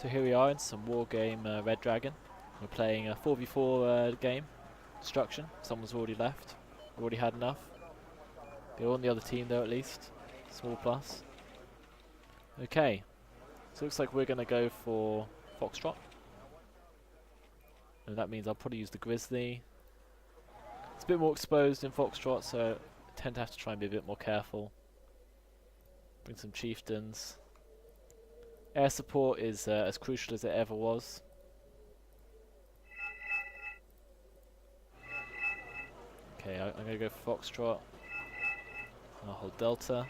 So here we are in some Wargame Red Dragon. We're playing a 4v4 game. Destruction. Someone's already left. Already had enough. They're on the other team though at least. Small plus. Okay. So it looks like we're going to go for Foxtrot. And that means I'll probably use the Grizzly. It's a bit more exposed in Foxtrot, so I tend to have to try and be a bit more careful. Bring some Chieftains. Air support is as crucial as it ever was. Okay, I'm going to go for Foxtrot. I'll hold Delta.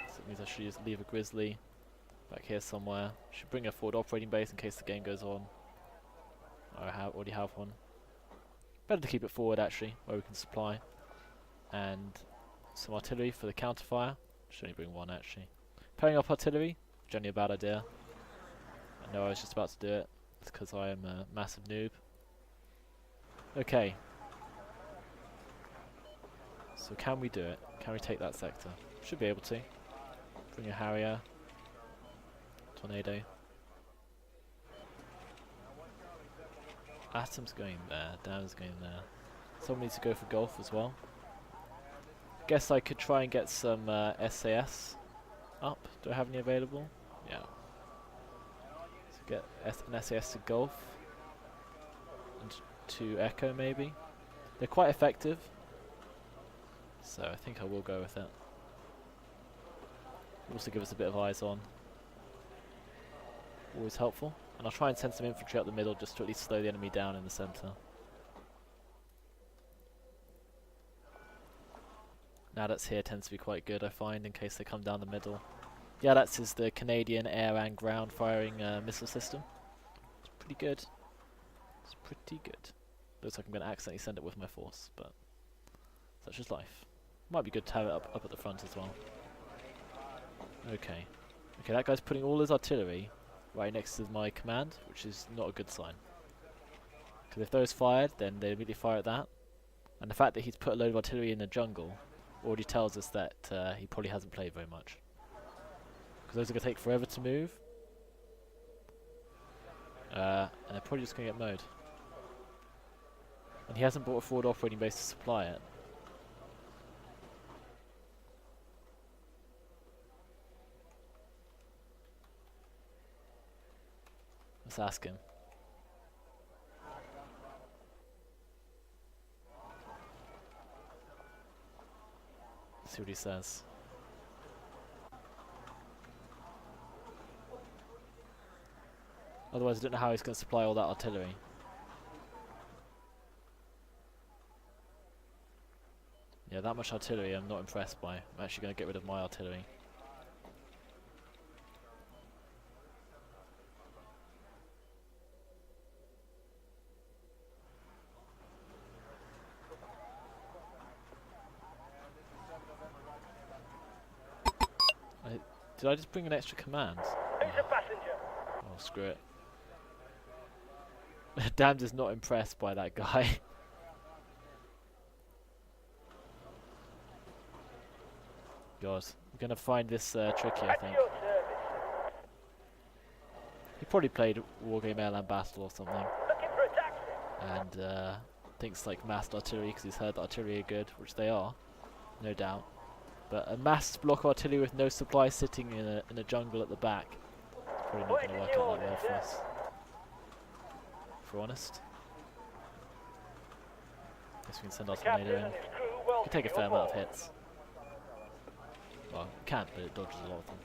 So it means I should leave a Grizzly back here somewhere. Should bring a forward operating base in case the game goes on. I already have one. Better to keep it forward actually, where we can supply. And some artillery for the counterfire. Should only bring one actually. Pairing up artillery, generally a bad idea. I know I was just about to do it. It's because I am a massive noob. Okay. So can we do it? Can we take that sector? Should be able to. Bring a Harrier. Tornado. Atom's going there. Dam's going there. Someone needs to go for Golf as well. Guess I could try and get some SAS up. Do I have any available? Yeah. So get an SAS to Golf. And to Echo maybe. They're quite effective. So I think I will go with it. Also give us a bit of eyes on. Always helpful. And I'll try and send some infantry up the middle just to at least slow the enemy down in the centre. Now that's here tends to be quite good, I find, in case they come down the middle. Yeah, that's the Canadian air and ground firing missile system. It's pretty good. It's pretty good. Looks like I'm going to accidentally send it with my force, but such is life. Might be good to have it up at the front as well. Okay. Okay, that guy's putting all his artillery right next to my command, which is not a good sign. Because if those fired, then they immediately fire at that. And the fact that he's put a load of artillery in the jungle already tells us that he probably hasn't played very much. Because those are going to take forever to move. And they're probably just going to get mowed. And he hasn't brought a forward operating base to supply it. Let's ask him. See what he says. Otherwise I don't know how he's going to supply all that artillery. Yeah, that much artillery I'm not impressed by. I'm actually going to get rid of my artillery. Did I just bring an extra command? Oh, screw it. Damned is not impressed by that guy. God, we're going to find this tricky, I think. He probably played Wargame Airland Battle or something. And thinks like massed artillery because he's heard that artillery are good, which they are, no doubt. But a massed block artillery with no supply sitting in a jungle at the back is probably not going to work out that well for us. If we're honest. Guess we can send our tornado in. We can take a fair amount of hits. Well, we can't, but it dodges a lot of them.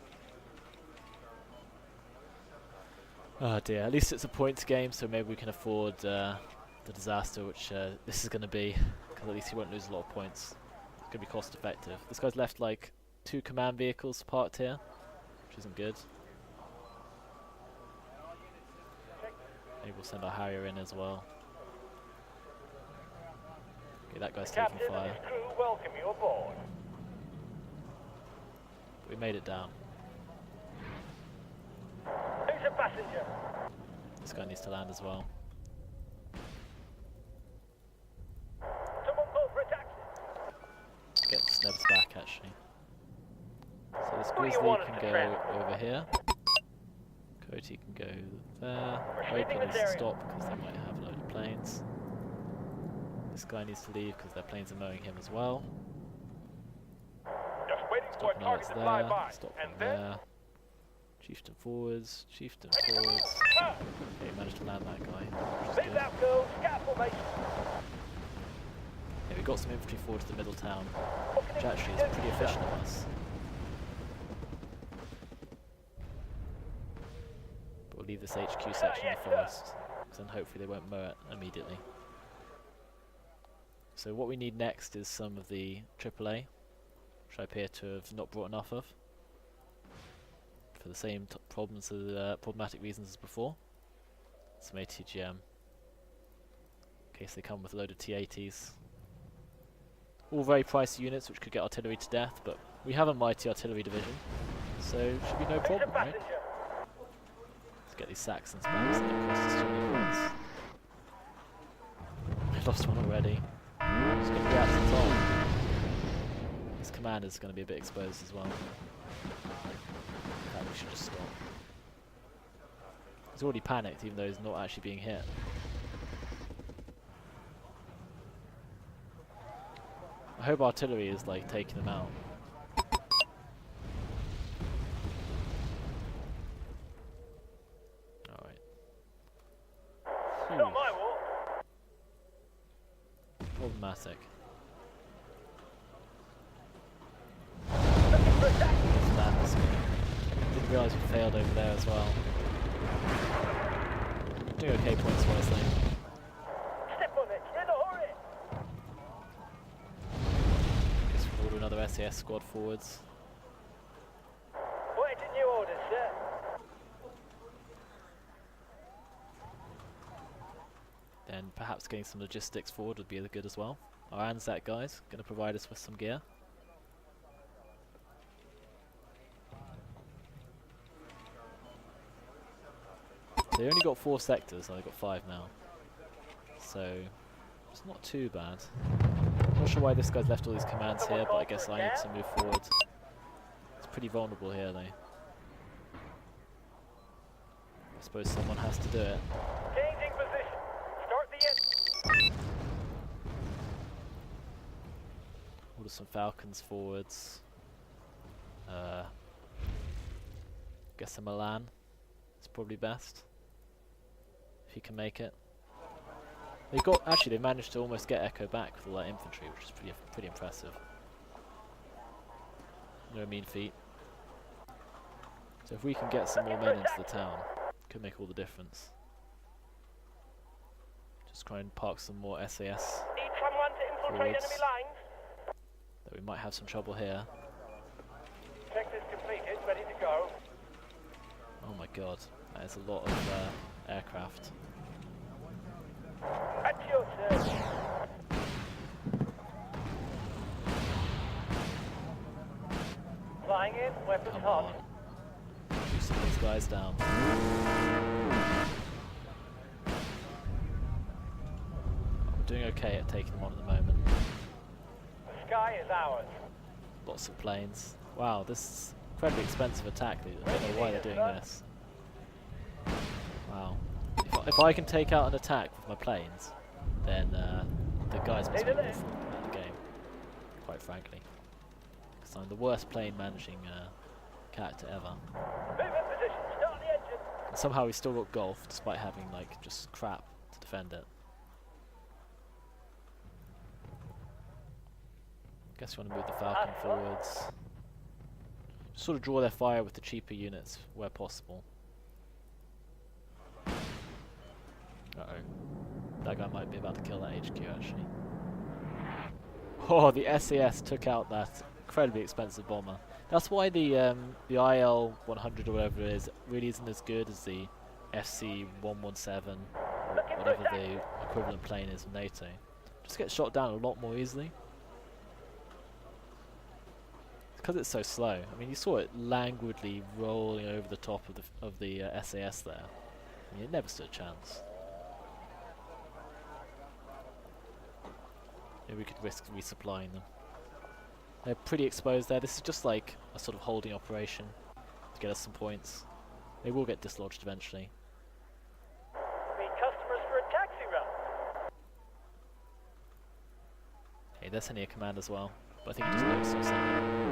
Oh dear, at least it's a points game, so maybe we can afford the disaster, which this is going to be, because at least he won't lose a lot of points. It's going to be cost effective. This guy's left like 2 command vehicles parked here, which isn't good. Maybe we'll send our Harrier in as well. Okay, that guy's taking fire. We made it down. Who's a passenger? This guy needs to land as well. Someone call for a taxi. Get the snubs back actually. So this Grizzly can go over here. Go Priority can go there. Open needs to stop because they might have a load of planes. This guy needs to leave because their planes are mowing him as well. Just waiting for Stop a target to fly by. Stop And from then there. Chieftain forwards. Chieftain forwards. Okay, managed to land that guy, which is leave good. that girl, scatter formation. Yeah, we got some infantry forward to the middle town, which actually is pretty efficient of us. But we'll leave this HQ section in the forest, because then hopefully they won't mow it immediately. So what we need next is some of the AAA, which I appear to have not brought enough of, for the same problematic reasons as before. Some ATGM, in case they come with a load of T-80s. All very pricey units which could get artillery to death, but we have a mighty artillery division, so should be no problem, right? Let's get these Saxons back, so they cost us 20 points. I lost one already. Just get reactions on. His commander's going to be a bit exposed as well. In fact, we should just stop. He's already panicked, even though he's not actually being hit. I hope artillery is like taking them out. Alright. Not my war. Problematic. Looking for attack. Didn't realise we failed over there as well. Doing okay points wise though. Step on it, in a hurry. Guess we'll order another SAS squad forwards. Waiting new orders, sir. Then perhaps getting some logistics forward would be good as well. Our Anzac guys going to provide us with some gear. They only got 4 sectors, and they've got 5 now. So it's not too bad. Not sure why this guy's left all these commands here, but I guess I need to move forward. It's pretty vulnerable here though. I suppose someone has to do it. Changing position. Start the end. Order some Falcons forwards. Guess a Milan is probably best. If he can make it. They managed to almost get Echo back with all that infantry, which is pretty impressive. No mean feat. So if we can get some more men into the town, could make all the difference. Just try and park some more SAS Need someone to infiltrate forwards. enemy lines. Though we might have some trouble here. Sector's completed, ready to go. Oh my god, that is a lot of aircraft. At your service. Flying in, weapons Come hot. on. Shoot some of these guys down. We're doing okay at taking them on at the moment. The sky is ours. Lots of planes. Wow, this is incredibly expensive attack. I don't know why they're doing this. Wow. If I can take out an attack with my planes, then the guys must be awful at the game, quite frankly. Because I'm the worst plane managing character ever. Move in position, start the engine. And somehow we still got golf, despite having like just crap to defend it. Guess we want to move the Falcon forwards. Just sort of draw their fire with the cheaper units where possible. Uh-oh. That guy might be about to kill that HQ actually. Oh, the SAS took out that incredibly expensive bomber. That's why the IL-100 or whatever it is really isn't as good as the FC-117 or whatever the equivalent plane is in NATO. Just gets shot down a lot more easily. Because it's so slow. I mean, you saw it languidly rolling over the top of the SAS there. I mean, it never stood a chance. Maybe we could risk resupplying them. They're pretty exposed there. This is just like a sort of holding operation to get us some points. They will get dislodged eventually. Need customers for a taxi run. Hey, they're sending a command as well, but I think he just noticed or something.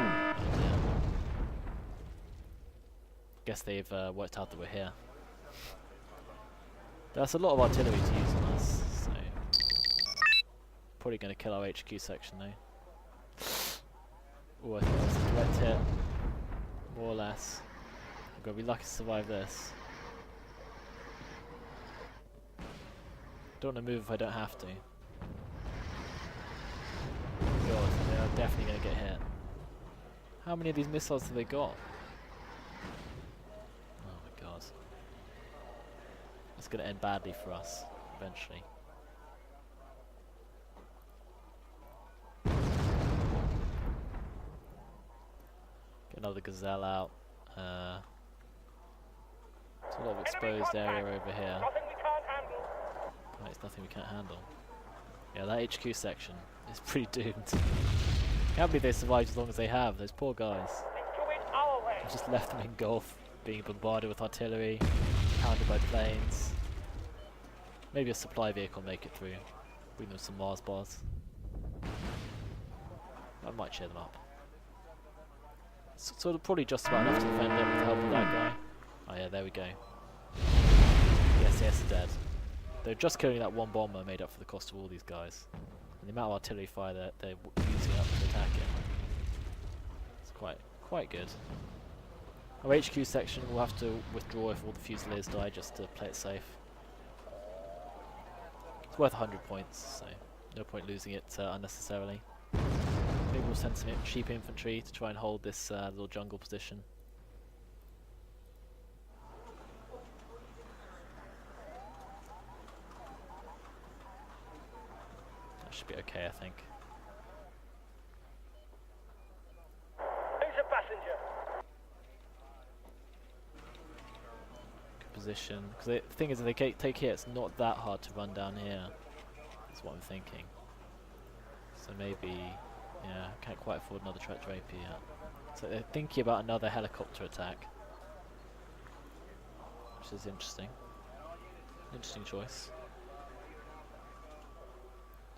Oh dear. Guess they've worked out that we're here. That's a lot of artillery to use on us, so probably going to kill our HQ section though. Oh, I think that's a direct hit, more or less. I'm going to be lucky to survive this. Don't want to move if I don't have to. God, they are definitely going to get hit. How many of these missiles have they got? Oh my god. It's going to end badly for us, eventually. Get another Gazelle out. There's a lot of exposed area over here. Nothing we can't handle. It's nothing we can't handle. Yeah, that HQ section is pretty doomed. Can't believe they survived as long as they have, those poor guys. Do it our way. I just left them engulfed, being bombarded with artillery, pounded by planes. Maybe a supply vehicle will make it through. Bring them some Mars bars. That might cheer them up. So probably just about enough to defend it with the help of that guy. Oh yeah, there we go. Yes, they're dead. They're just killing that one bomber made up for the cost of all these guys. And the amount of artillery fire that they're using up to attack it. It's quite good. Our HQ section will have to withdraw if all the Fusiliers die just to play it safe. It's worth 100 points, so no point losing it unnecessarily. Maybe we'll send some cheap infantry to try and hold this little jungle position. That should be okay, I think. Who's a passenger? Good position. Because the thing is, if they take here, it's not that hard to run down here. That's what I'm thinking. So maybe, yeah, I can't quite afford another Draper yet. So they're thinking about another helicopter attack, which is interesting. Interesting choice.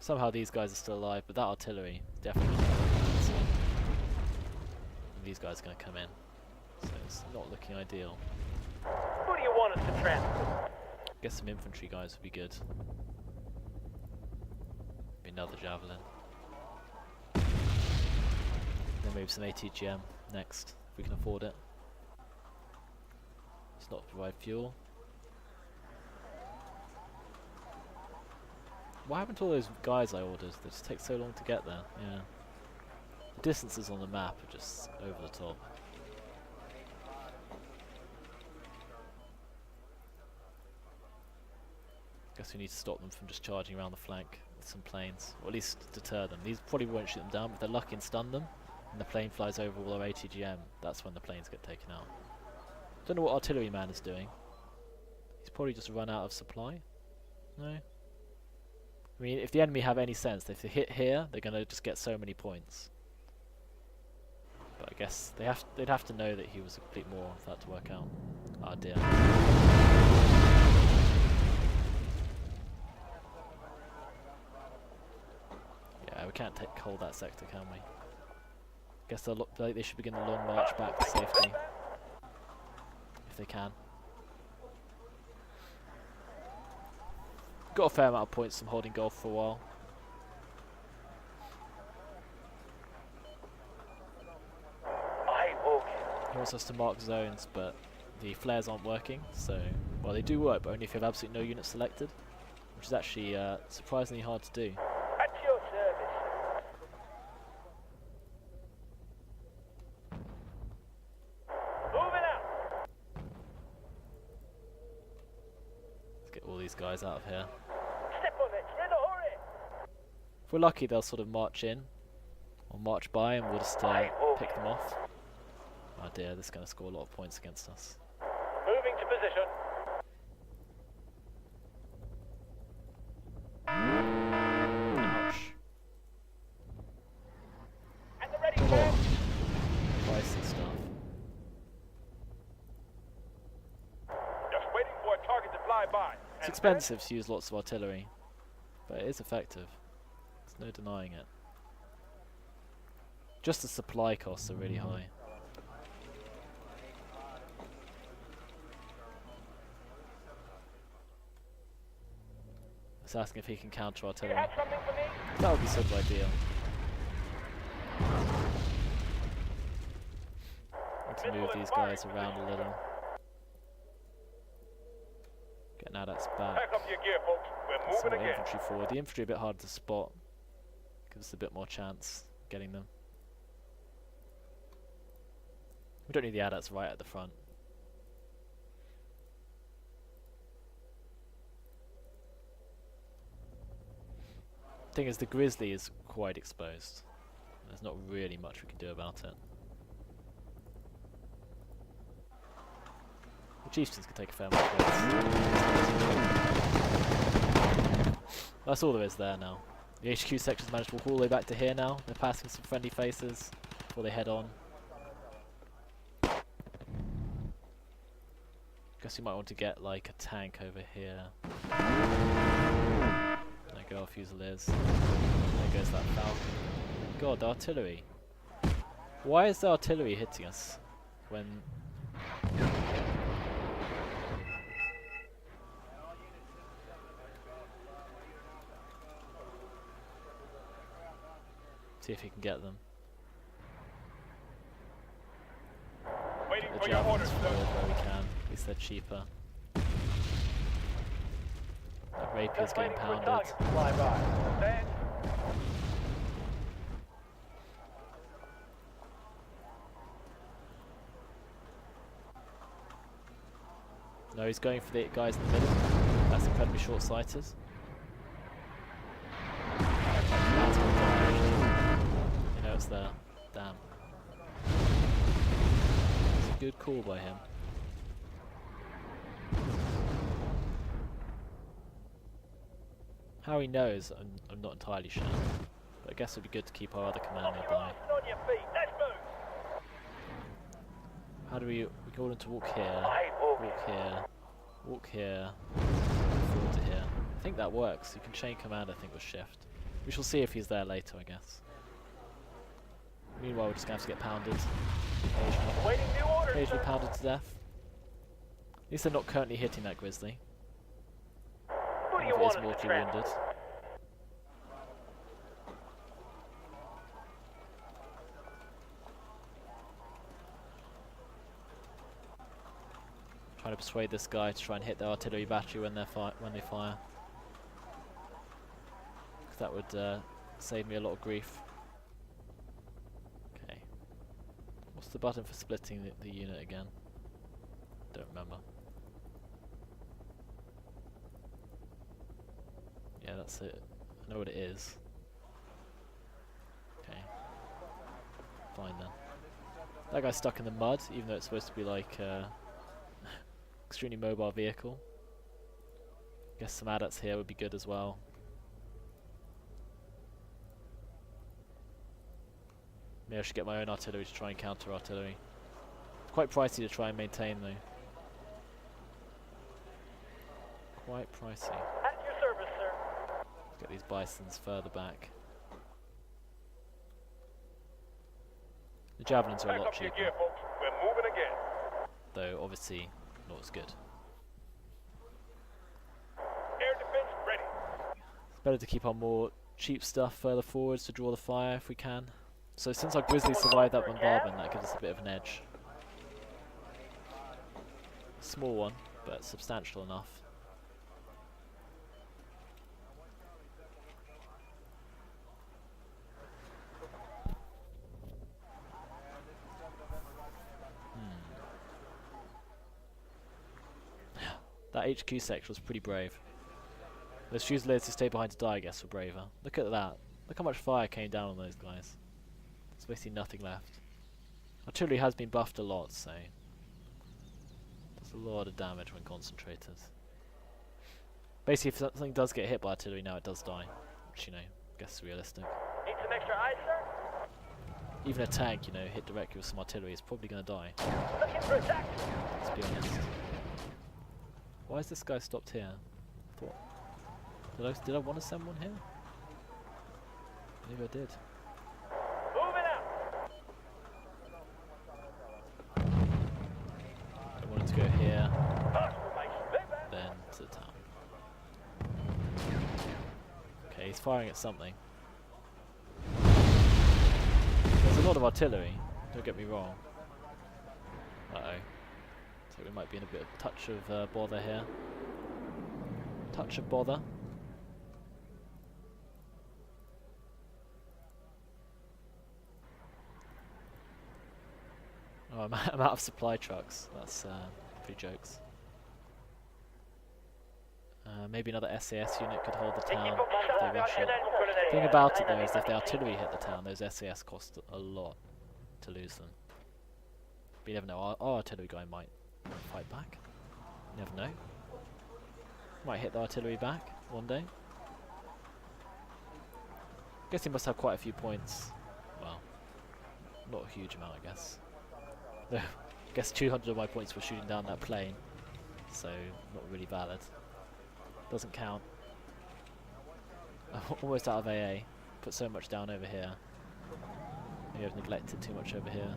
Somehow these guys are still alive, but that artillery is definitely not going. And these guys are going to come in, so it's not looking ideal. Who do you want us to transport? Guess some infantry guys would be good. Maybe another javelin. Then maybe some ATGM next, if we can afford it. It's not to provide fuel. What happened to all those guys I ordered? They just take so long to get there. Yeah. The distances on the map are just over the top. Guess we need to stop them from just charging around the flank with some planes, or at least deter them. These probably won't shoot them down, but if they're lucky and stun them, and the plane flies over all our ATGM, that's when the planes get taken out. Don't know what Artilleryman is doing. He's probably just run out of supply. No? I mean, if the enemy have any sense, if they hit here, they're going to just get so many points. But I guess they'd have to know that he was a complete moron for that to work out. Ah dear. Yeah, we can't hold that sector, can we? Guess they'll look like they should begin the long march back to safety. If they can. Got a fair amount of points from holding Gulf for a while. He wants us to mark zones, but the flares aren't working, so... Well, they do work, but only if you have absolutely no units selected. Which is actually surprisingly hard to do. At your service. Moving out. Let's get all these guys out of here. Step on it. You're in a hurry. If we're lucky, they'll sort of march in, or march by, and we'll just pick them off. Oh dear, this is going to score a lot of points against us. Moving to position. Ouch. At the ready, sir. Pricey stuff. fly by. It's expensive to use lots of artillery, but it is effective. There's no denying it. Just the supply costs are really high. It's asking if he can counter You artillery. have something for me? That would be sort of ideal. Need to move these guys around a little. Get ADATs back. Pack up your gear, folks. We're Get some moving more again. infantry forward. The infantry a bit harder to spot. Gives us a bit more chance of getting them. We don't need the ADATs right at the front. Thing is, the Grizzly is quite exposed. There's not really much we can do about it. The Chieftains can take a fair amount of hits. That's all there is there now. The HQ section's managed to walk all the way back to here now. They're passing some friendly faces before they head on. Guess you might want to get like a tank over here. There go our Fusiliers. There goes that Falcon. God, the artillery. Why is the artillery hitting us when... See if he can get them. Waiting Get for the your javelins orders, forward sir. where we can. At least they're cheaper. That Rapier's Just getting waiting for a pounded. target to fly by. Understand? No, he's going for the guys in the middle. That's incredibly short-sighted. That's gonna die, actually. You know it's there. Damn. It's a good call by him. How he knows, I'm not entirely sure. But I guess it'd be good to keep our other command Off your nearby. arms and on your feet. Let's move. How do we get them to walk here, I will. walk here, walk here, forward to here. I think that works. You can chain command, I think, with shift. We shall see if he's there later, I guess. Meanwhile, we're just going to have to get pounded. Waiting new orders, Occasionally sir. pounded to death. At least they're not currently hitting that Grizzly. Who do Even you if it want is us to mortally trap? wounded. Trying to persuade this guy to try and hit the artillery battery when they fire. Because that would save me a lot of grief. Okay. What's the button for splitting the unit again? Don't remember. Yeah, that's it. I know what it is. Okay. Fine then. That guy's stuck in the mud, even though it's supposed to be like extremely mobile vehicle. Guess some ADATs here would be good as well. Maybe I should get my own artillery to try and counter artillery. It's quite pricey to try and maintain though. Quite pricey. At your service, sir. Let's get these bisons further back. The javelins are a Pack lot up your cheaper, gear, folks. We're moving again. though obviously not as good. Air defense ready. It's better to keep our more cheap stuff further forwards to draw the fire if we can. So since our Grizzly survived that bombardment, that gives us a bit of an edge. Small one, but substantial enough. That HQ section was pretty brave. Those Fusiliers who stayed behind to die, I guess, were braver. Look at that. Look how much fire came down on those guys. There's basically nothing left. Artillery has been buffed a lot, so does a lot of damage when concentrated. Basically, if something does get hit by artillery now, it does die. Which, you know, I guess is realistic. Need some extra eyes, sir? Even a tank, you know, hit directly with some artillery is probably going to die. Looking for attack. Let's be honest. Why is this guy stopped here? Did I want to send one here? Maybe I did. Moving out. I wanted to go here, Hostile formation. then to the town. Okay, he's firing at something. There's a lot of artillery, don't get me wrong. Uh-oh. So we might be in a bit of touch of bother here. Touch of bother. Oh, I'm out of supply trucks. That's pretty jokes. Maybe another SAS unit could hold the town if they rush it. The thing about it though is if the artillery hit the town, those SAS cost a lot to lose them. But you never know, our artillery guy might fight back. You never know. Might hit the artillery back one day. Guess he must have quite a few points. Well, not a huge amount I guess. I guess 200 of my points were shooting down that plane, so not really valid. Doesn't count. I'm almost out of AA. Put so much down over here. Maybe I've neglected too much over here.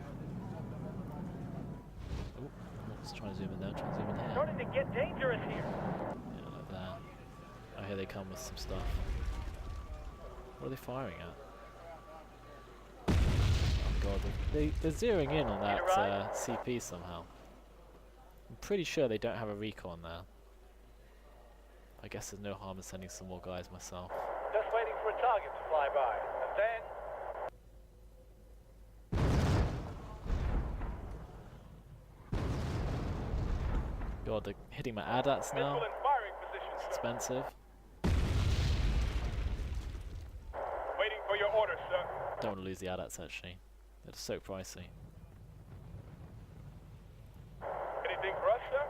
Oh, let's try and zoom in there. Try and zoom in here. Starting to get dangerous here. Yeah, like that. Oh, here they come with some stuff. What are they firing at? Oh god, they're zeroing in on that CP somehow. I'm pretty sure they don't have a recon there. I guess there's no harm in sending some more guys myself. Just waiting for a target to fly by. And then... God, they're hitting my ADATs now. Missile and firing position, It's sir. expensive. Waiting for your orders, sir. Don't want to lose the ADATs actually. They're just so pricey. Anything for us, sir?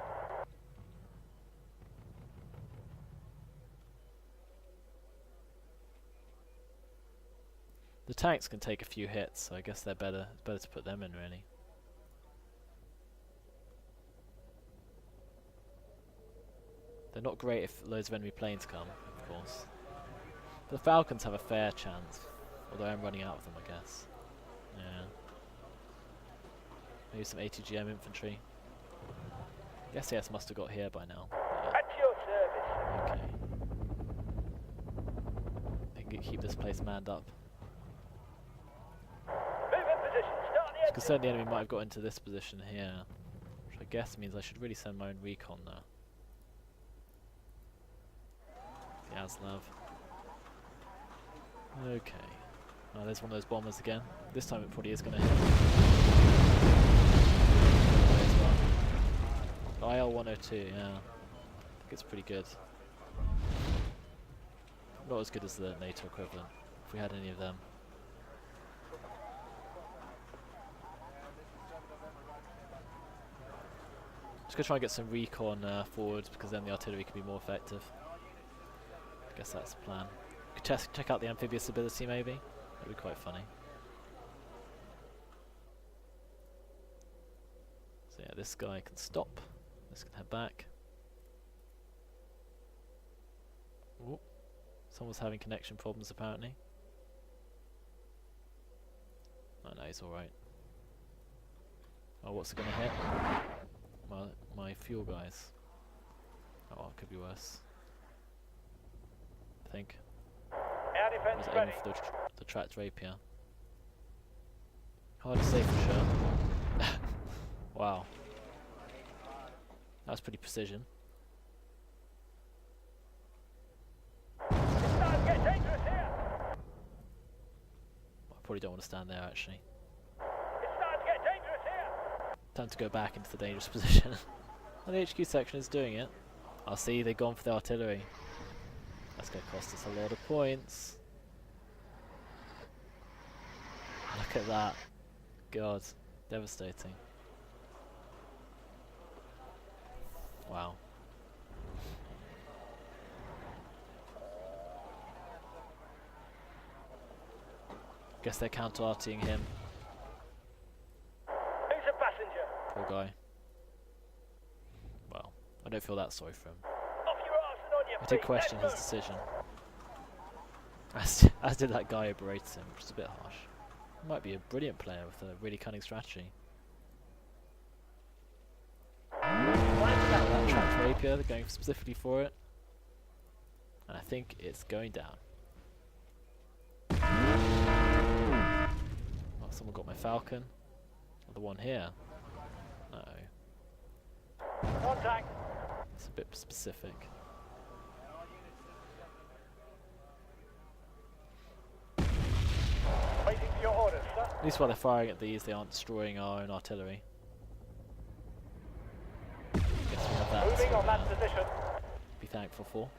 The tanks can take a few hits, so I guess they're better. It's better to put them in really. They're not great if loads of enemy planes come, of course. But the Falcons have a fair chance, although I'm running out of them, I guess. Yeah. Maybe some ATGM infantry. The SAS must have got here by now. Yeah. At your service. Okay. They can keep this place manned up. Move in position. Start the engine. Because the enemy might have got into this position here, which I guess means I should really send my own recon there. The Aslav. Okay. Oh, there's one of those bombers again. This time it probably is going to hit. IL-102, yeah. I think it's pretty good. Not as good as the NATO equivalent, if we had any of them. Just gonna try and get some recon forwards, because then the artillery can be more effective. I guess that's the plan. Could check out the amphibious ability maybe. That'd be quite funny. So yeah, this guy can stop. This can head back. Ooh. Someone's having connection problems apparently. Oh no, he's alright. Oh, what's it gonna hit? My fuel guys. Oh, it could be worse. I think. Air defense Was ready. aiming for the tracked rapier. Hard to say for sure. Wow. That was pretty precision. It's starting to get dangerous here. I probably don't want to stand there actually. It's starting to get dangerous here. Time to go back into the dangerous position. Well, the HQ section is doing it. I'll see they've gone for the artillery. That's going to cost us a lot of points. Look at that. God, devastating. Wow. Guess they're counter-arting him. Who's a passenger? Poor guy. Well, I don't don't feel that sorry for him. Off your arse and on your I feet. did question his Let's decision. As did that guy who berated him, which is a bit harsh. He might be a brilliant player with a really cunning strategy. That trapped rapier, they're going specifically for it. And I think it's going down. Oh, someone got my falcon. Oh, the one here. Uh-oh. move. Contact. It's a bit specific. Waiting for your orders, sir. At least while they're firing at these, they aren't destroying our own artillery. Guess we have that Moving to on that position. be thankful for.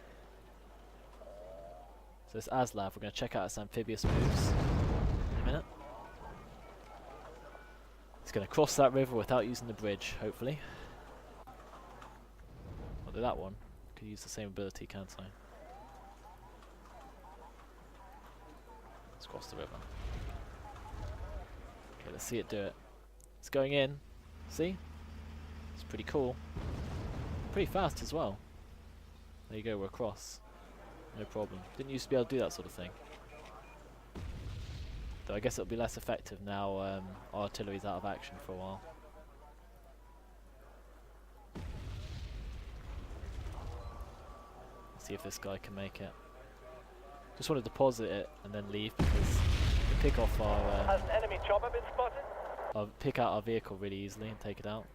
So it's Aslav, we're going to check out its amphibious moves in a minute. It's going to cross that river without using the bridge, hopefully. Although that one could use the same ability, can't I? Let's cross the river. Okay, let's see it do it. It's going in. See? It's pretty cool. Pretty fast as well. There you go, we're across. No problem. Didn't used to be able to do that sort of thing. Though I guess it'll be less effective now our artillery's out of action for a while. Let's see if this guy can make it. Just want to deposit it and then leave because we pick off our Has an enemy chopper been spotted? pick out our vehicle really easily and take it out.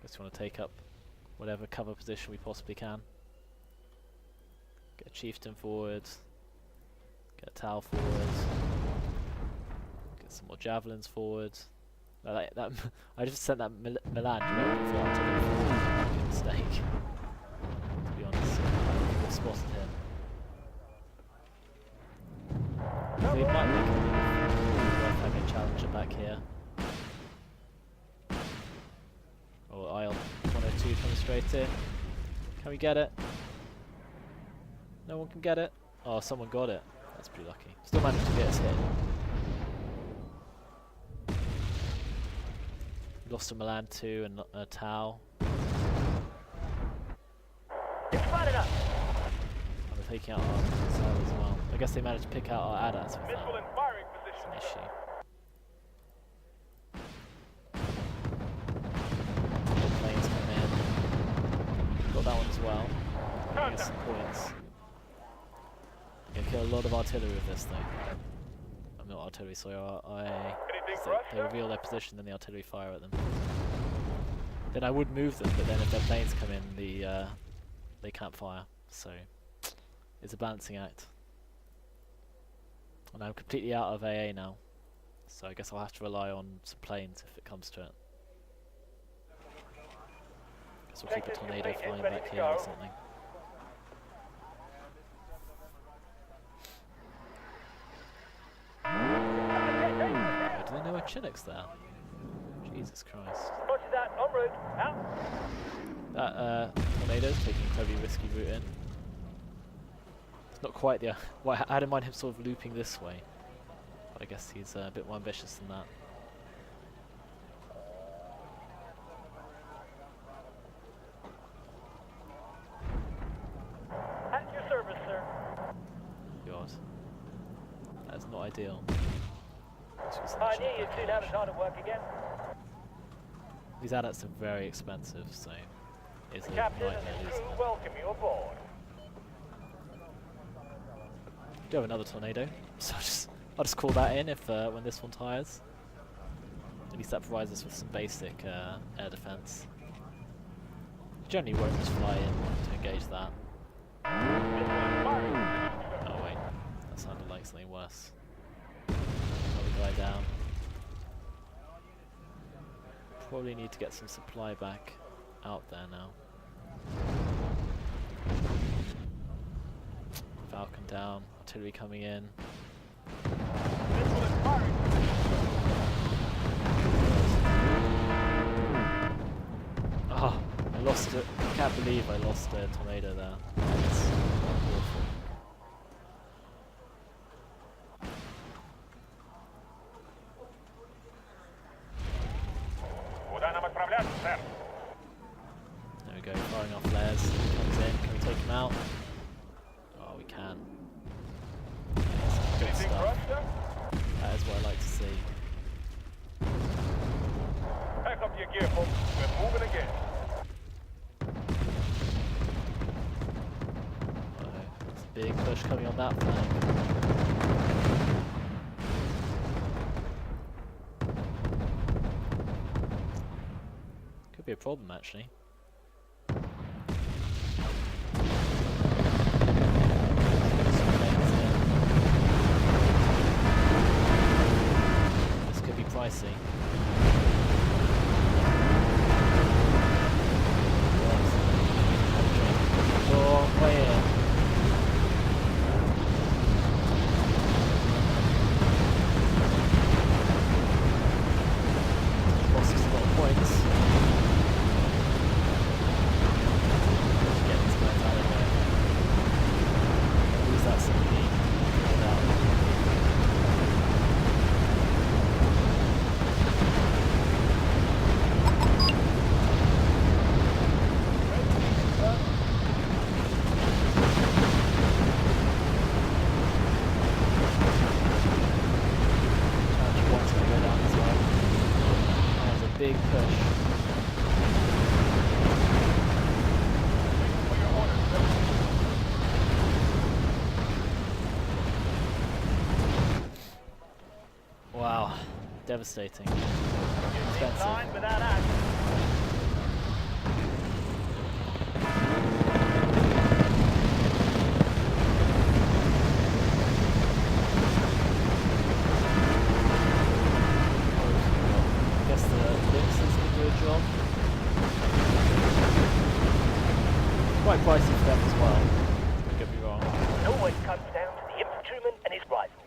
Just want to take up whatever cover position we possibly can. Get a chieftain forward. Get a Tau forward. Get some more javelins forward. I just sent that Milan directly for artillery. Good mistake. To be honest, I don't think we've spotted him. So he might make it worth having a challenger back here. Oh, aisle 102 coming straight in. Can we get it? No one can get it. Oh, someone got it. That's pretty lucky. Still managed to get us hit. Lost a Milan 2 and a Tau. It's fine enough. And we're taking out our cell as well. I guess they managed to pick out our ADATs with Missile that. in firing It's position. an issue. More planes come in. Got that one as well. Giving us some points. Gonna kill a lot of artillery with this though. I'm not artillery, sorry, Anything for us, they sir? reveal their position, then the artillery fire at them. Then I would move them, but then if their planes come in, they can't fire. So it's a balancing act. And I'm completely out of AA now, so I guess I'll have to rely on some planes if it comes to it. Guess we'll keep a tornado flying back here or something. Do they know a Chinook's there? Jesus Christ. Roger that. En route. Out. That tornado's taking an incredibly risky route in. It's not quite the... well, I had in mind him sort of looping this way. But I guess he's a bit more ambitious than that. At your service, sir. God. That is not ideal. I knew you'd soon have it hard at work again. These adults are very expensive, so it's a Captain nightmare and his losing crew them. welcome you aboard. Do have another tornado, so I'll just call that in if when this one tires. At least that provides us with some basic air defense. Generally won't just fly in to engage that. Oh wait, that sounded like something worse. Another guy down. Probably need to get some supply back out there now. Falcon down, artillery coming in. Oh, I lost it. I can't believe I lost a tornado there. That's awful. careful. We're moving again. There's a big push coming on that flank. Could be a problem actually. This could be pricey. Oh, way in. Lost a lot of points. Get these guys out of there. Lose that simply. Get out. Big push. Wow, devastating. Expensive. Line without action. Quite pricey for them as well, don't get me wrong. It always comes down to the infantryman and his rifle.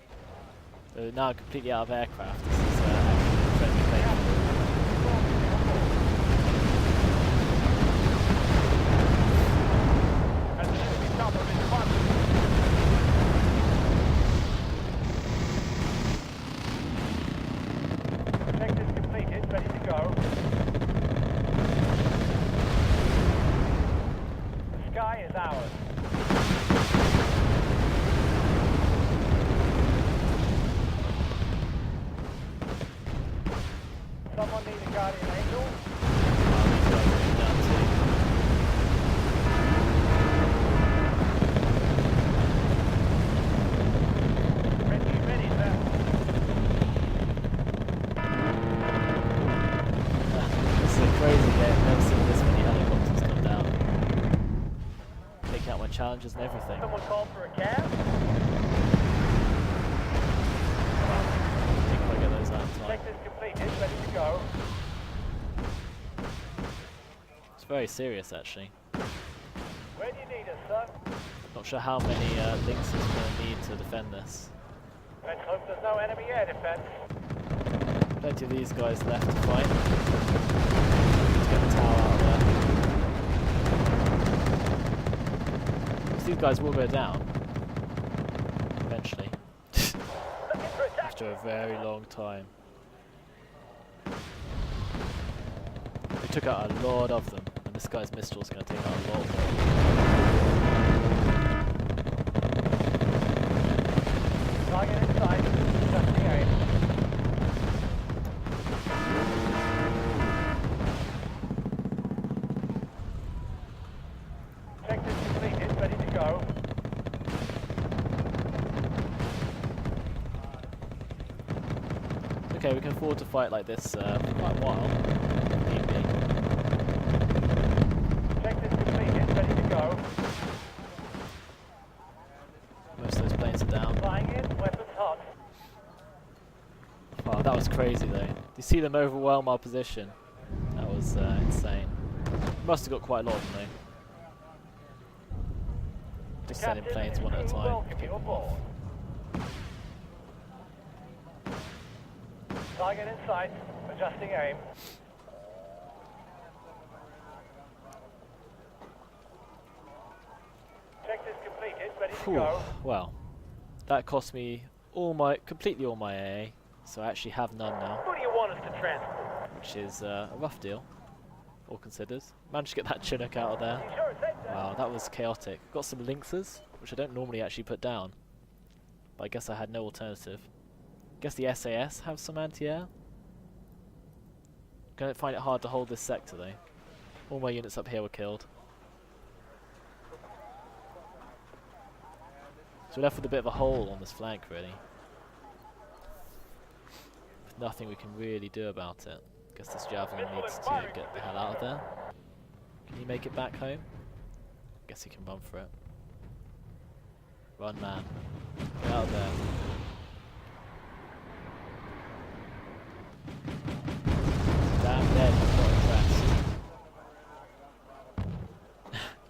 They're now completely out of aircraft. This is actually friendly plane. As an enemy chopper is spotted. Objective completed, ready to go. The sky is ours. Someone need a guardian angel? Ready, sir. This is a crazy game. I've never seen this many helicopters come down. Take out my challenges and everything. Someone called for a cab? I think I'll get those out in time. Objective completed, ready to go. It's very serious actually. Where do you need us, sir? Not sure how many links we're going to need to defend this. Let's hope there's no enemy air defense. Plenty of these guys left to fight. Let's get the tower out of there. Because these guys will go down. Eventually. Looking for attack. After a very long time. We took out a lot of them, and this guy's Mistral's going to take out a lot more. Target in sight. Adjusting aim. Objective completed, ready to go. Okay, we can afford to fight like this for quite a while. Need be. Objective completed, ready to go. Most of those planes are down. Flying in, weapons hot. Wow, that was crazy though. Do you see them overwhelm our position? That was insane. Must have got quite a lot of them though. Just sending planes one at a time. Welcome you aboard. Target in sight. Adjusting aim. Objective completed, ready to Whew. go. Well, that cost me completely all my AA, so I actually have none now, Who do you want us to transport? which is a rough deal, all considered. Managed to get that Chinook out of there. You sure it's safe there? Wow, that was chaotic. Got some Lynxes, which I don't normally actually put down, but I guess I had no alternative. Guess the SAS have some anti-air? Gonna find it hard to hold this sector though. All my units up here were killed. So we're left with a bit of a hole on this flank really. With nothing we can really do about it. Guess this javelin needs to get the hell out of there. Can he make it back home? Guess he can run for it. Run, man. Get out of there. Damn dead, I'm not impressed.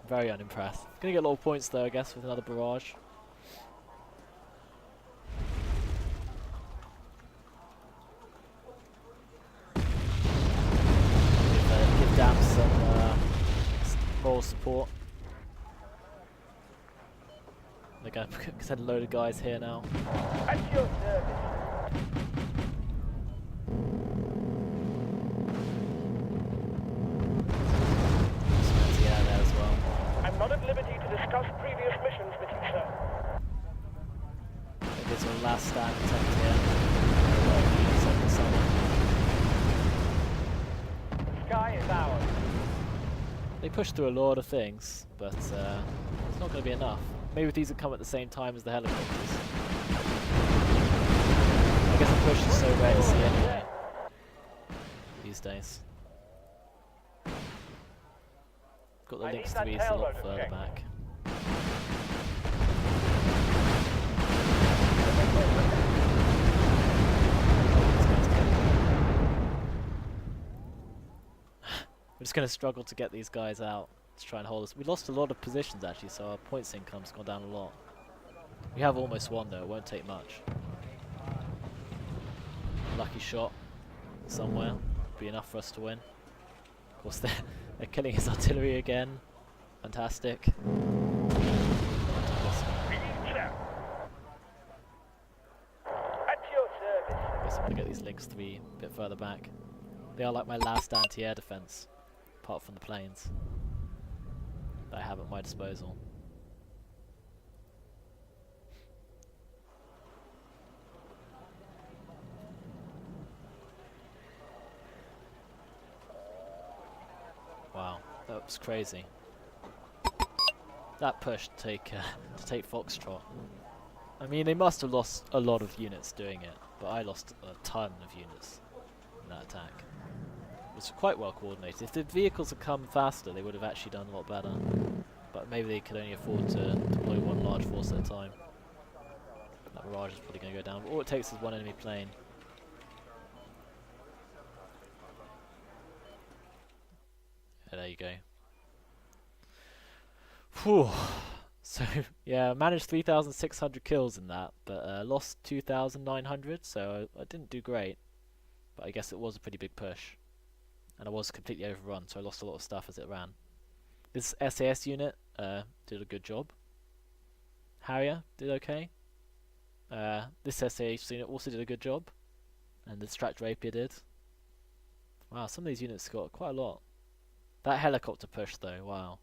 Very unimpressed. Gonna get a lot of points though, I guess, with another barrage. Give Dam some moral support. They're going to send a load of guys here now. At your service. Yeah, there as well. I'm not at liberty to discuss previous missions with you, sir. Maybe it's our last stand attempt here. The sky is ours. They push through a lot of things, but it's not going to be enough. Maybe if these would come at the same time as the helicopters. I guess the push is so rare to see anyway these days. Got the links to these a lot further back. We're just going to struggle to get these guys out to try and hold us. We lost a lot of positions actually, so our points income's gone down a lot. We have almost won though, it won't take much. Lucky shot somewhere, be enough for us to win. Of course they're killing his artillery again. Fantastic. At your service. Guess I'm going to get these links to be a bit further back. They are like my last anti-air defense, apart from the planes that I have at my disposal. Wow, that was crazy. That push to take Foxtrot. I mean, they must have lost a lot of units doing it, but I lost a ton of units in that attack. It was quite well coordinated. If the vehicles had come faster, they would have actually done a lot better. But maybe they could only afford to deploy one large force at a time. That barrage is probably going to go down. But all it takes is one enemy plane. Yeah, there you go. Whew. So, yeah, I managed 3,600 kills in that, but lost 2,900, so I didn't do great. But I guess it was a pretty big push. And I was completely overrun, so I lost a lot of stuff as it ran. This SAS unit did a good job. Harrier did okay. This SAS unit also did a good job. And the Strat Rapier did. Wow, some of these units got quite a lot. That helicopter push though, wow.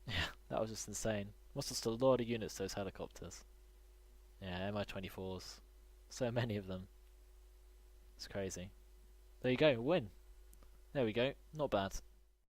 Yeah, that was just insane. Must have stood a lot of units, those helicopters. Yeah, Mi-24s. So many of them. It's crazy. There you go, win. There we go, not bad.